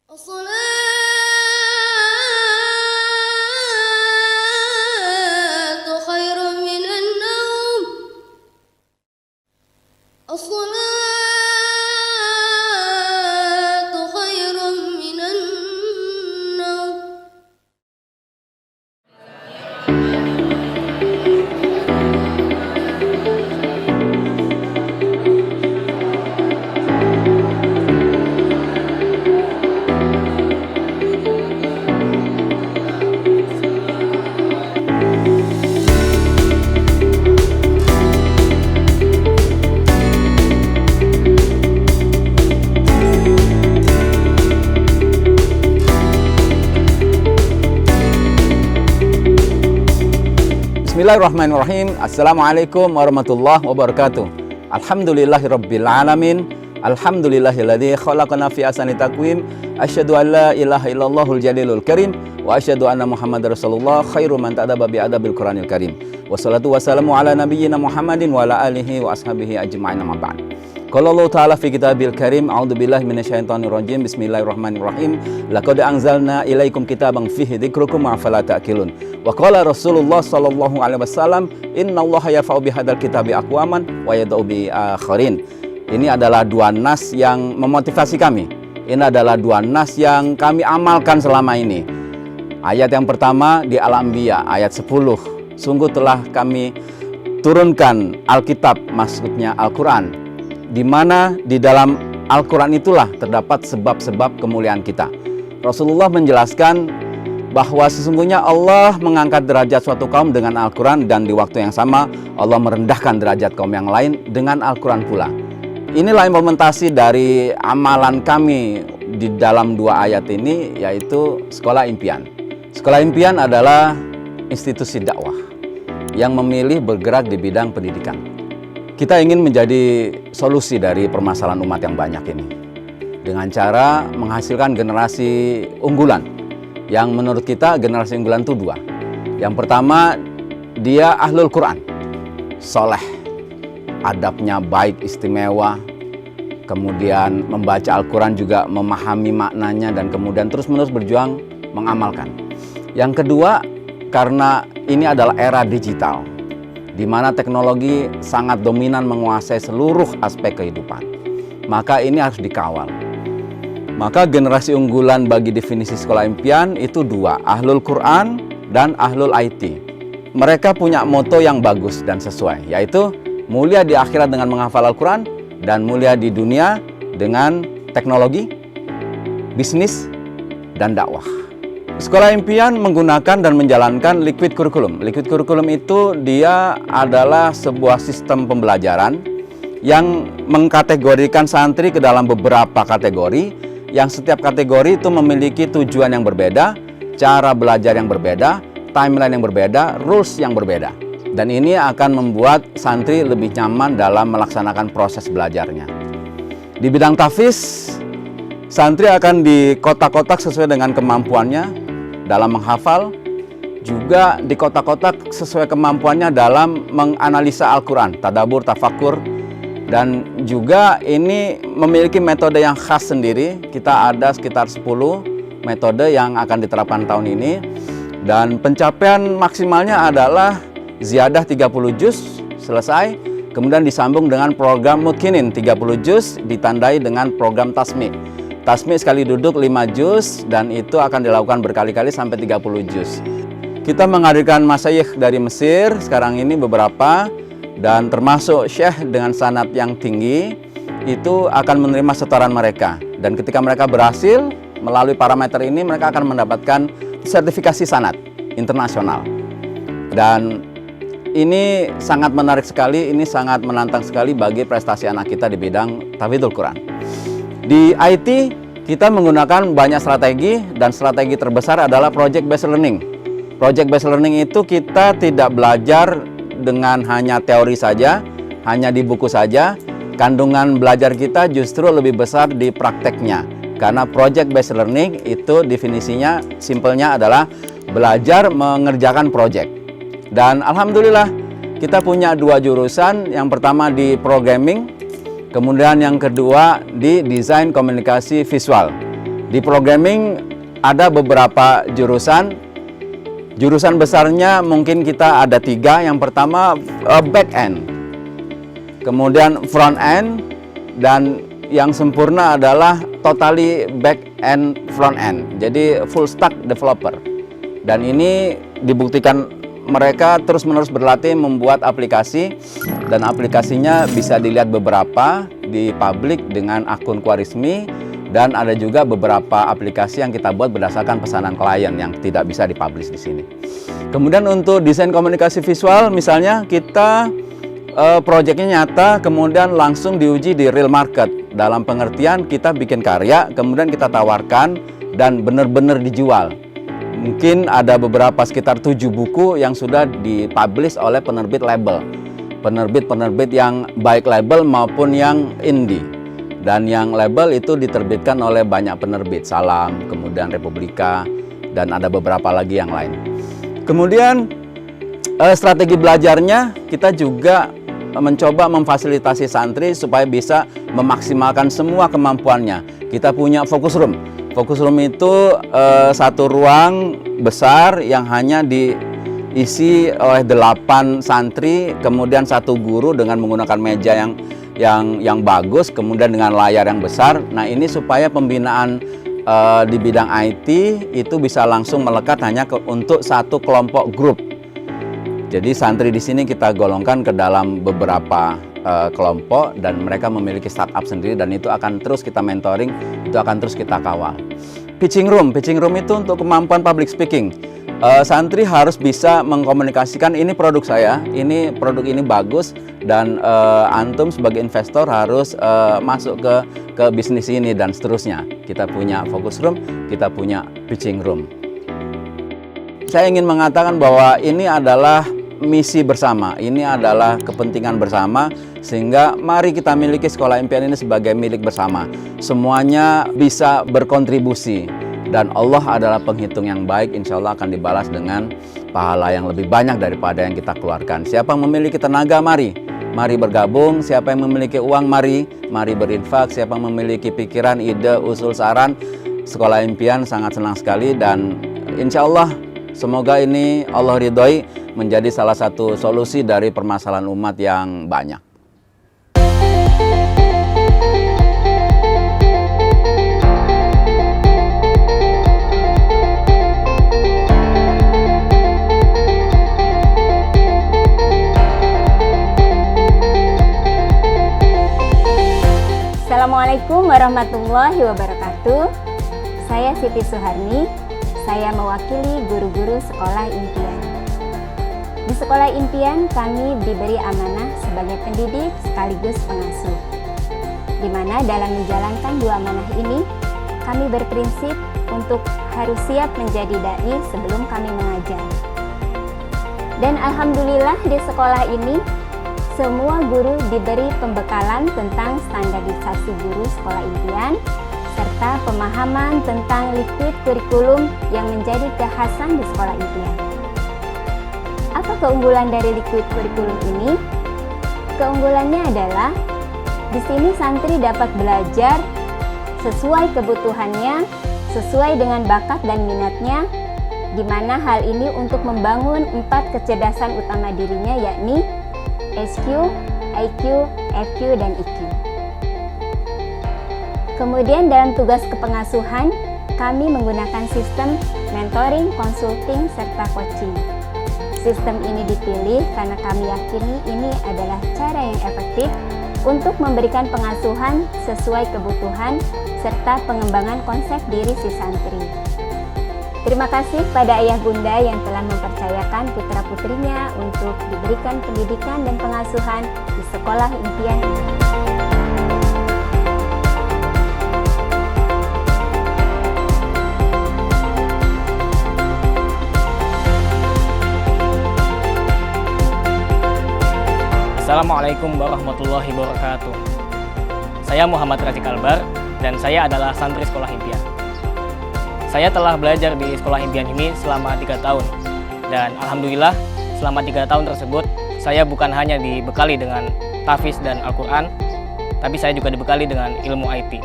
الصلاة خير من النوم. الصلاة خير من النوم. Bismillahirrahmanirrahim. Assalamualaikum warahmatullahi wabarakatuh. Alhamdulillahirabbil alamin. Alhamdulillahilladzi khalaqana fi ahsani taqwim. Asyhadu an la ilaha illallahul jalilul karim wa asyhadu anna Muhammadar Rasulullah khairu man ta'adaba bi adabil Qur'anil Karim. Wassalatu wassalamu ala nabiyyina Muhammadin wa ala alihi wa ashabihi ajma'in amma ba'd. Qala Allah Ta'ala fi kitabil karim, a'udzubillahi minasyaitonir rajim. Bismillahirrahmanirrahim. Laqad anzalna ilaikum kitaban fihi dzikrukum afala ta'qilun. Wa qala Rasulullah sallallahu alaihi wasallam, innallaha yarfa'u bihadzal kitabi aqwaman wa yad'u bi akharin. Ini adalah dua nas yang memotivasi kami. Ini adalah dua nas yang kami amalkan selama ini. Ayat yang pertama di Al-Anbiya ayat 10. Sungguh telah kami turunkan Alkitab, maksudnya Al-Quran, di mana di dalam Al-Quran itulah terdapat sebab-sebab kemuliaan kita. Rasulullah menjelaskan bahwa sesungguhnya Allah mengangkat derajat suatu kaum dengan Al-Quran, dan di waktu yang sama Allah merendahkan derajat kaum yang lain dengan Al-Quran pula. Inilah implementasi dari amalan kami di dalam dua ayat ini, yaitu Sekolah Impian. Sekolah Impian adalah institusi dakwah yang memilih bergerak di bidang pendidikan. Kita ingin menjadi solusi dari permasalahan umat yang banyak ini dengan cara menghasilkan generasi unggulan. Yang menurut kita generasi unggulan itu dua. Yang pertama, dia ahlul Quran, soleh, adabnya baik, istimewa, kemudian membaca Al-Quran juga memahami maknanya, dan kemudian terus-menerus berjuang mengamalkan. Yang kedua, karena ini adalah era digital, di mana teknologi sangat dominan menguasai seluruh aspek kehidupan, maka ini harus dikawal. Maka generasi unggulan bagi definisi Sekolah Impian itu dua, ahlul Quran dan ahlul IT. Mereka punya moto yang bagus dan sesuai, yaitu mulia di akhirat dengan menghafal Al-Quran, dan mulia di dunia dengan teknologi, bisnis, dan dakwah. Sekolah Impian menggunakan dan menjalankan liquid curriculum. Liquid curriculum itu dia adalah sebuah sistem pembelajaran yang mengkategorikan santri ke dalam beberapa kategori, yang setiap kategori itu memiliki tujuan yang berbeda, cara belajar yang berbeda, timeline yang berbeda, rules yang berbeda. Dan ini akan membuat santri lebih nyaman dalam melaksanakan proses belajarnya. Di bidang tahfiz, santri akan dikotak-kotak sesuai dengan kemampuannya dalam menghafal, juga di kotak-kotak sesuai kemampuannya dalam menganalisa Al-Quran, tadabbur, tafakur, dan juga ini memiliki metode yang khas sendiri. Kita ada sekitar 10 metode yang akan diterapkan tahun ini, dan pencapaian maksimalnya adalah ziyadah 30 juz selesai, kemudian disambung dengan program mutkinin 30 juz ditandai dengan program tasmi'. Tasmi' sekali duduk 5 juz, dan itu akan dilakukan berkali-kali sampai 30 juz. Kita menghadirkan masyayikh dari Mesir sekarang ini beberapa, dan termasuk syekh dengan sanad yang tinggi itu akan menerima setoran mereka. Dan ketika mereka berhasil melalui parameter ini, mereka akan mendapatkan sertifikasi sanad internasional. Dan ini sangat menarik sekali, ini sangat menantang sekali bagi prestasi anak kita di bidang tahfidzul Quran. Di IT kita menggunakan banyak strategi, dan strategi terbesar adalah project based learning. Project based learning itu kita tidak belajar dengan hanya teori saja, hanya di buku saja. Kandungan belajar kita justru lebih besar di prakteknya. Karena project based learning itu definisinya, simpelnya adalah belajar mengerjakan project. Dan alhamdulillah kita punya dua jurusan, yang pertama di programming, kemudian yang kedua di desain komunikasi visual. Di programming ada beberapa jurusan. Jurusan besarnya mungkin kita ada 3. Yang pertama back end, kemudian front end, dan yang sempurna adalah totally back end front end. Jadi full stack developer. Dan ini dibuktikan mereka terus-menerus berlatih membuat aplikasi, dan aplikasinya bisa dilihat beberapa di publik dengan akun Khwarizmi, dan ada juga beberapa aplikasi yang kita buat berdasarkan pesanan klien yang tidak bisa dipublish di sini. Kemudian untuk desain komunikasi visual, misalnya kita proyeknya nyata, kemudian langsung diuji di real market. Dalam pengertian kita bikin karya, kemudian kita tawarkan dan benar-benar dijual. Mungkin ada beberapa sekitar 7 buku yang sudah dipublish oleh penerbit label. Penerbit-penerbit yang baik label maupun yang indie. Dan yang label itu diterbitkan oleh banyak penerbit, Salam, kemudian Republika, dan ada beberapa lagi yang lain. Kemudian strategi belajarnya kita juga mencoba memfasilitasi santri supaya bisa memaksimalkan semua kemampuannya. Kita punya focus room. Focus room itu satu ruang besar yang hanya diisi oleh 8 santri, kemudian 1 guru dengan menggunakan meja yang bagus, kemudian dengan layar yang besar. Nah, ini supaya pembinaan di bidang IT itu bisa langsung melekat hanya untuk satu kelompok grup. Jadi santri di sini kita golongkan ke dalam beberapa kelompok, dan mereka memiliki startup sendiri, dan itu akan terus kita mentoring, itu akan terus kita kawal. Pitching room itu untuk kemampuan public speaking. Santri harus bisa mengkomunikasikan, ini produk saya, ini produk ini bagus, dan antum sebagai investor harus masuk ke bisnis ini, dan seterusnya. Kita punya focus room, kita punya pitching room. Saya ingin mengatakan bahwa ini adalah misi bersama, ini adalah kepentingan bersama, sehingga mari kita miliki Sekolah Impian ini sebagai milik bersama. Semuanya bisa berkontribusi, dan Allah adalah penghitung yang baik, insya Allah akan dibalas dengan pahala yang lebih banyak daripada yang kita keluarkan. Siapa yang memiliki tenaga, mari bergabung. Siapa yang memiliki uang, mari berinfak. Siapa yang memiliki pikiran, ide, usul, saran, Sekolah Impian sangat senang sekali, dan insya Allah semoga ini Allah ridhoi menjadi salah satu solusi dari permasalahan umat yang banyak. Assalamualaikum warahmatullahi wabarakatuh. Saya Siti Suharni. Saya mewakili guru-guru Sekolah Impian. Di Sekolah Impian kami diberi amanah sebagai pendidik sekaligus pengasuh, di mana dalam menjalankan 2 amanah ini kami berprinsip untuk harus siap menjadi dai sebelum kami mengajar. Dan alhamdulillah di sekolah ini semua guru diberi pembekalan tentang standarisasi guru Sekolah Impian serta pemahaman tentang liquid kurikulum yang menjadi kekhasan di Sekolah Impian. Apa keunggulan dari liquid kurikulum ini? Keunggulannya adalah di sini santri dapat belajar sesuai kebutuhannya, sesuai dengan bakat dan minatnya, di mana hal ini untuk membangun 4 kecerdasan utama dirinya, yakni SQ, IQ, FQ, dan EQ. Kemudian dalam tugas kepengasuhan, kami menggunakan sistem mentoring, consulting, serta coaching. Sistem ini dipilih karena kami yakini ini adalah cara yang efektif untuk memberikan pengasuhan sesuai kebutuhan serta pengembangan konsep diri si santri. Terima kasih pada ayah bunda yang telah mempercayakan putra-putrinya untuk diberikan pendidikan dan pengasuhan di Sekolah Impian ini. Assalamualaikum warahmatullahi wabarakatuh. Saya Muhammad Razik Albar dan saya adalah santri Sekolah Impian. Saya telah belajar di Sekolah Impian ini selama 3 tahun. Dan alhamdulillah selama 3 tahun tersebut saya bukan hanya dibekali dengan tahfiz dan Al-Quran, tapi saya juga dibekali dengan ilmu IT.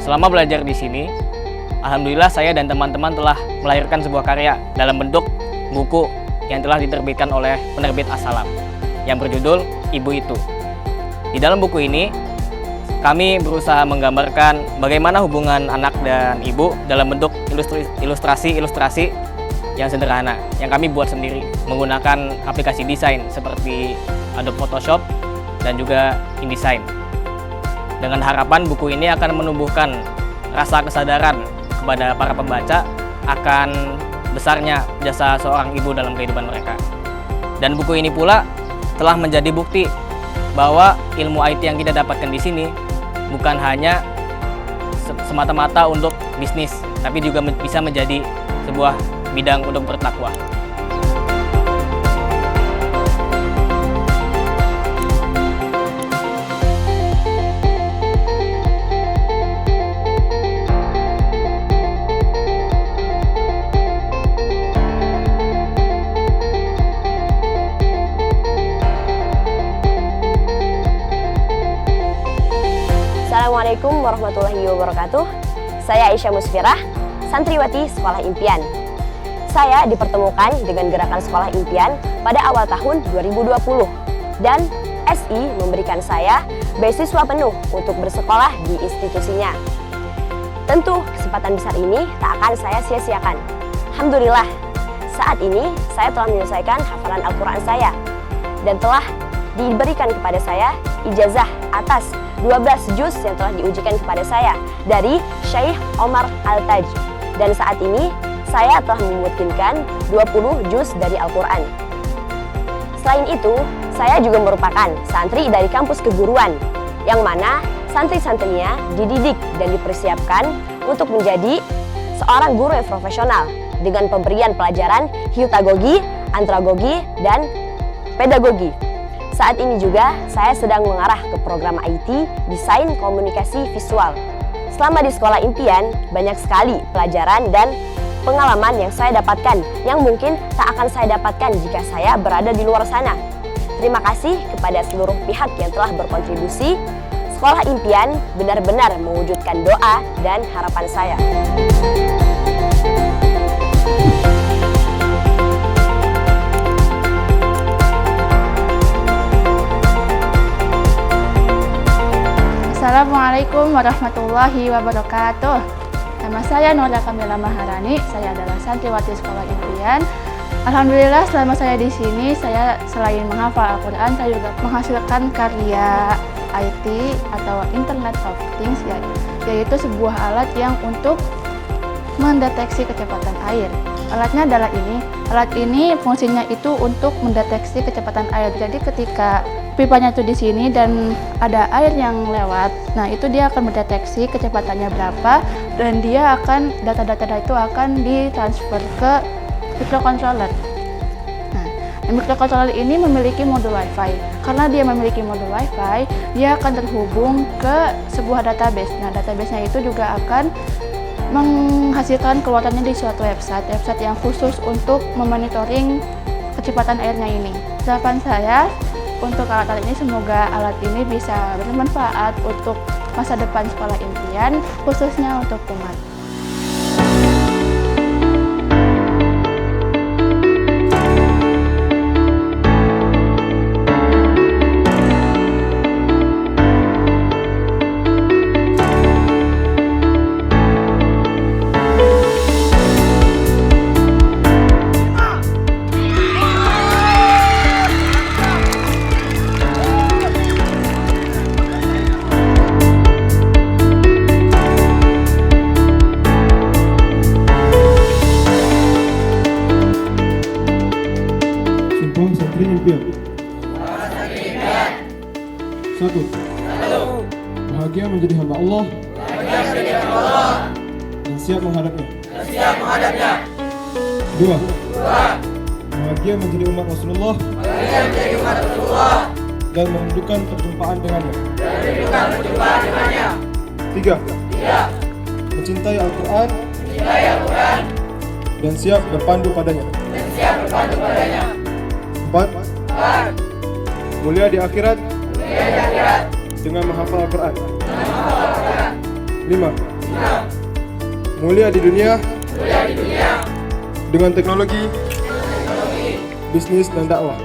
Selama belajar di sini, Alhamdulillah saya dan teman-teman telah melahirkan sebuah karya dalam bentuk buku yang telah diterbitkan oleh penerbit As-Salam yang berjudul Ibu Itu. Di dalam buku ini kami berusaha menggambarkan bagaimana hubungan anak dan ibu dalam bentuk ilustrasi-ilustrasi yang sederhana yang kami buat sendiri menggunakan aplikasi desain seperti Adobe Photoshop dan juga InDesign. Dengan harapan buku ini akan menumbuhkan rasa kesadaran kepada para pembaca akan besarnya jasa seorang ibu dalam kehidupan mereka. Dan buku ini pula telah menjadi bukti bahwa ilmu IT yang kita dapatkan di sini bukan hanya semata-mata untuk bisnis, tapi juga bisa menjadi sebuah bidang untuk bertakwa. Assalamualaikum warahmatullahi wabarakatuh. Saya Aisyah Musfirah, santriwati Sekolah Impian. Saya dipertemukan dengan gerakan Sekolah Impian pada awal tahun 2020 dan SI memberikan saya beasiswa penuh untuk bersekolah di institusinya. Tentu kesempatan besar ini tak akan saya sia-siakan. Alhamdulillah, saat ini saya telah menyelesaikan hafalan Al-Quran saya dan telah diberikan kepada saya ijazah atas 12 juz yang telah diujikan kepada saya dari Syekh Omar Al-Taj. Dan saat ini saya telah memutkinkan 20 juz dari Al-Quran. Selain itu, saya juga merupakan santri dari kampus keguruan, yang mana santri-santrinya dididik dan dipersiapkan untuk menjadi seorang guru yang profesional dengan pemberian pelajaran hutagogi, andragogi, dan pedagogi. Saat ini juga saya sedang mengarah ke program IT Desain Komunikasi Visual. Selama di Sekolah Impian, banyak sekali pelajaran dan pengalaman yang saya dapatkan yang mungkin tak akan saya dapatkan jika saya berada di luar sana. Terima kasih kepada seluruh pihak yang telah berkontribusi. Sekolah Impian benar-benar mewujudkan doa dan harapan saya. Assalamualaikum warahmatullahi wabarakatuh. Nama saya Nora Kamila Maharani, saya adalah santriwati Sekolah Impian. Alhamdulillah selama saya di sini, saya selain menghafal Al-Quran, saya juga menghasilkan karya IT atau Internet of Things, yaitu sebuah alat yang untuk mendeteksi kecepatan air. Alatnya adalah ini. Alat ini fungsinya itu untuk mendeteksi kecepatan air. Jadi ketika pipanya itu di sini dan ada air yang lewat, nah itu dia akan mendeteksi kecepatannya berapa dan dia akan data-data itu akan ditransfer ke microcontroller. Nah, microcontroller ini memiliki modul WiFi. Karena dia memiliki modul WiFi, dia akan terhubung ke sebuah database. Nah, database-nya itu juga akan menghasilkan keluarannya di suatu website yang khusus untuk memonitoring kecepatan airnya ini. Harapan saya untuk alat-alat ini, semoga alat ini bisa bermanfaat untuk masa depan Sekolah Impian, khususnya untuk umat. Santri Impian. Satu. Bahagia menjadi hamba Allah. Dan siap menghadapnya. Dua. Bahagia menjadi umat Rasulullah. Dan merindukan perjumpaan dengannya. Tiga. Mencintai Al-Quran. Dan siap berpandu padanya. Empat. Mulia di akhirat dengan menghafal Al-Quran. 5. mulia di dunia dengan teknologi, bisnis dan dakwah.